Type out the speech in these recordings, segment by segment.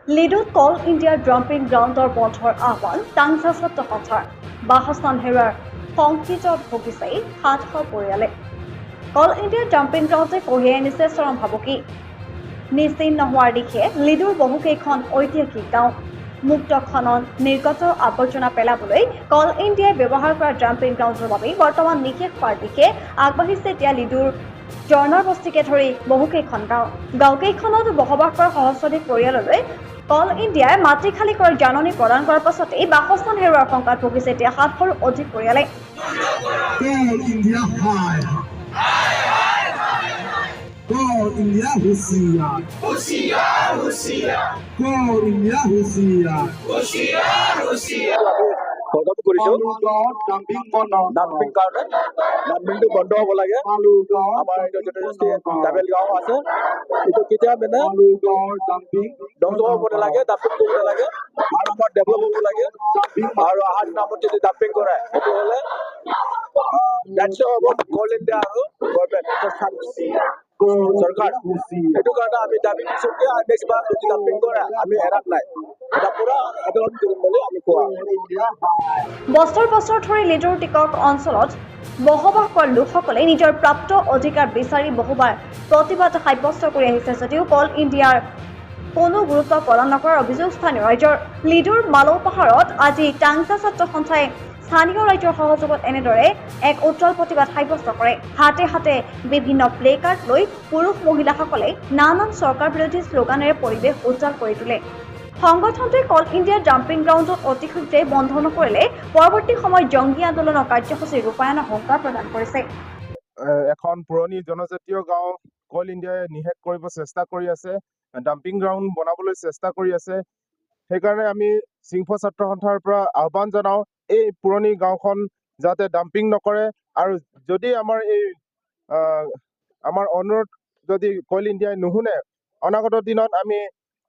লিডুত কল ইণ্ডিয়াৰ ডাম্পিং গ্ৰাউণ্ডৰ বন্ধৰ আহ্বান টাংছা ছাত্ৰ সন্থাৰ বাসস্থান হেৰুৱাৰ সংকটত ভুগিছে 700 পৰিয়ালে। কল ইণ্ডিয়াৰ ডাম্পিং গ্ৰাউণ্ডে কঢ়িয়াই আনিছে চৰম ভাবুকি। নিশ্চিত নোহোৱাৰ দিশে লিডুৰ বহুকেইখন ঐতিহাসিক গাঁও। মুক্ত খনন নিৰ্গত আৱৰ্জনা পেলাবলৈ কল ইণ্ডিয়াই ব্যৱহাৰ কৰা ডাম্পিং গ্ৰাউণ্ডৰ বাবে বৰ্তমান নিষেধ হোৱাৰ দিশে আগবাঢ়িছে এতিয়া লিডুৰ জৰ্ণৰ বস্তিকে ধৰি বহুকেইখন গাঁও। গাঁওকেইখনত বসবাস কৰা সহস্ৰাধিক পৰিয়াললৈ কল ইণ্ডিয়াই মাটি খালী কৰাৰ জাননী প্ৰদান কৰাৰ পাছতেই বাসস্থান হেৰুৱাৰ শংকাত ভুগিছে এতিয়া 700ৰো অধিক পৰিয়ালে। Call India Husiar. Husiar, Husiar. Call India Husiar. Husiar, Husiar. খতম কৰিছো ডাম্পিং বন্ধ ডাম্পিং কাৰণে ডাম্পিংটো বন্ধ হ'ব লাগে আমাৰ এইটো জনজাতি ট্ৰাইবেল গাঁও আছে এইটো কেতিয়া মানে ডাম্পিং ধ্বংস হ'ব নালাগে ডাম্পিং কৰিব নালাগে আৰু আমাৰ ডেভেলপ হ'ব লাগে আৰু অহাৰ নামত যদি ডাম্পিং কৰে সেইটো হ'লে দায়িত্ব হ'ব কল ইণ্ডিয়া আৰু গভৰ্ণমেণ্ট চৰকাৰ সেইটো কাৰণে আমি দাবী দিছোঁ যে নেক্সট বাৰ যদি ডাম্পিং কৰে আমি এৰাত নাই এটা পুৰা আন্দোলন কৰিম বুলি আমি কোৱা। বছৰ বছৰ ধৰি লিডুৰ টিকক অঞ্চলত বসবাস কৰা লোকসকলে নিজৰ প্ৰাপ্ত অধিকাৰ বিচাৰি বহুবাৰ প্ৰতিবাদ সাব্যস্ত কৰি আহিছে যদিও কল ইণ্ডিয়াৰ কোনো গুৰুত্ব প্ৰদান নকৰাৰ অভিযোগ স্থানীয় ৰাইজৰ। লিডুৰ মালৌ পাহাৰত আজি টাংছা ছাত্ৰ সন্থাই স্থানীয় ৰাইজৰ সহযোগত এনেদৰে এক উজ্জ্বল প্ৰতিবাদ সাব্যস্ত কৰে। হাতে হাতে বিভিন্ন প্লে কাৰ্ড লৈ পুৰুষ মহিলাসকলে নানান চৰকাৰ বিৰোধী শ্লোগানেৰে পৰিৱেশ উজ্জ্বল কৰি তোলে। সংগঠনটোৱে কল ইণ্ডিয়াৰ ডাম্পিং গ্ৰাউণ্ডত অতি শীঘ্ৰেই বন্ধ নকৰিলে পৰৱৰ্তী সময়ত জংগী আন্দোলনৰ কাৰ্যসূচী ৰূপায়ণৰ শংকা প্ৰদান কৰিছে। এখন পুৰণি জনজাতীয় গাঁও কল ইণ্ডিয়াই নিষেধ কৰিব চেষ্টা কৰি আছে, ডাম্পিং গ্ৰাউণ্ড বনাবলৈ চেষ্টা কৰি আছে। সেইকাৰণে আমি সিংহ ছাত্ৰ সন্থাৰ পৰা আহ্বান জনাওঁ এই পুৰণি গাঁওখন যাতে ডাম্পিং নকৰে আৰু যদি আমাৰ অনুৰোধ যদি কল ইণ্ডিয়াই নুশুনে অনাগত দিনত আমি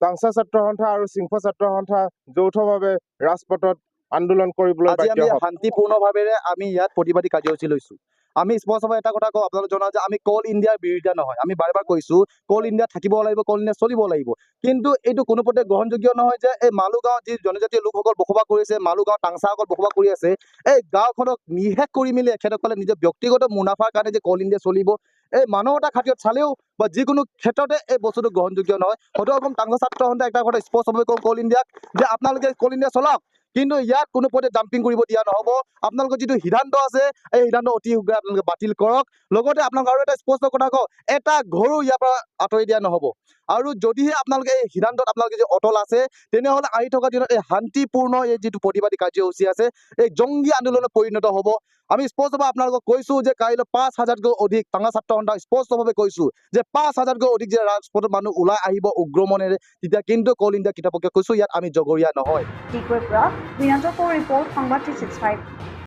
টাংছা ছাত্ৰ সন্থা আৰু সিংহ ছাত্ৰ সন্থা যৌথভাৱে ৰাজপথত আন্দোলন কৰিবলৈ আজি আমি শান্তিপূৰ্ণভাৱে আমি ইয়াত প্ৰতিবাদী কাৰ্যসূচী লৈছো। আমি স্পষ্টভাৱে এটা কথা কওঁ আপোনালোক জনাওঁ যে আমি কল ইণ্ডিয়াৰ বিৰোধিতা নহয়। আমি বাৰে বাৰে কৈছো কল ইণ্ডিয়া থাকিব লাগিব, কল ইণ্ডিয়া চলিব লাগিব, কিন্তু এইটো কোনোপধ্যে গ্ৰহণযোগ্য নহয় যে এই মালৌ গাঁৱত যি জনজাতীয় লোকসকল বসবাস কৰিছে, মালৌ গাঁৱৰ টাংছাসকল বসবাস কৰি আছে, এই গাঁওখনক নিষেধ কৰি মেলি এখেতসকলে নিজৰ ব্যক্তিগত মুনাফাৰ কাৰণে যে কল ইণ্ডিয়া চলিব এই মানৱতা খাতিৰত চালেও বা যিকোনো ক্ষেত্ৰতে এই বস্তুটো গ্ৰহণযোগ্য নহয়। হয়তো অকণ টাংছা ছাত্ৰ সন্থাই এটা কথা স্পষ্টভাৱে কওঁ কল ইণ্ডিয়াক যে আপোনালোকে কল ইণ্ডিয়া চলাওক, কিন্তু ইয়াত কোনো পথে ডাম্পিং কৰিব দিয়া নহ'ব। আপোনালোকৰ যিটো সিদ্ধান্ত আছে এই সিদ্ধান্ত অতি শীঘ্ৰে আপোনালোকে বাতিল কৰক। লগতে আপোনালোকে আৰু এটা স্পষ্ট কথা কওঁ, এটা ঘৰো ইয়াৰ পৰা আঁতৰি দিয়া নহ'ব। আৰু যদিহে আপোনালোকে এই সিদ্ধান্তত আপোনালোকে যদি অটল আছে তেনেহ'লে আহি থকা দিনত এই শান্তিপূৰ্ণ এই যিটো প্ৰতিবাদী কাৰ্যসূচী আছে এই জংগী আন্দোলনত পৰিণত হ'ব। আমি স্পষ্টভাৱে আপোনালোকক কৈছোঁ যে কাইলৈ 5,000তকৈ অধিক টাংছা ছাত্ৰ সন্থাক স্পষ্টভাৱে কৈছোঁ যে 5,000তকৈ অধিক যে ৰাজপথত মানুহ ওলাই আহিব উগ্ৰ মনেৰে, তেতিয়া কিন্তু কল ইণ্ডিয়া কিতাপকে কৈছোঁ ইয়াত আমি জগৰীয়া নহয়। ৰিপৰ্ট সংবাদ 365।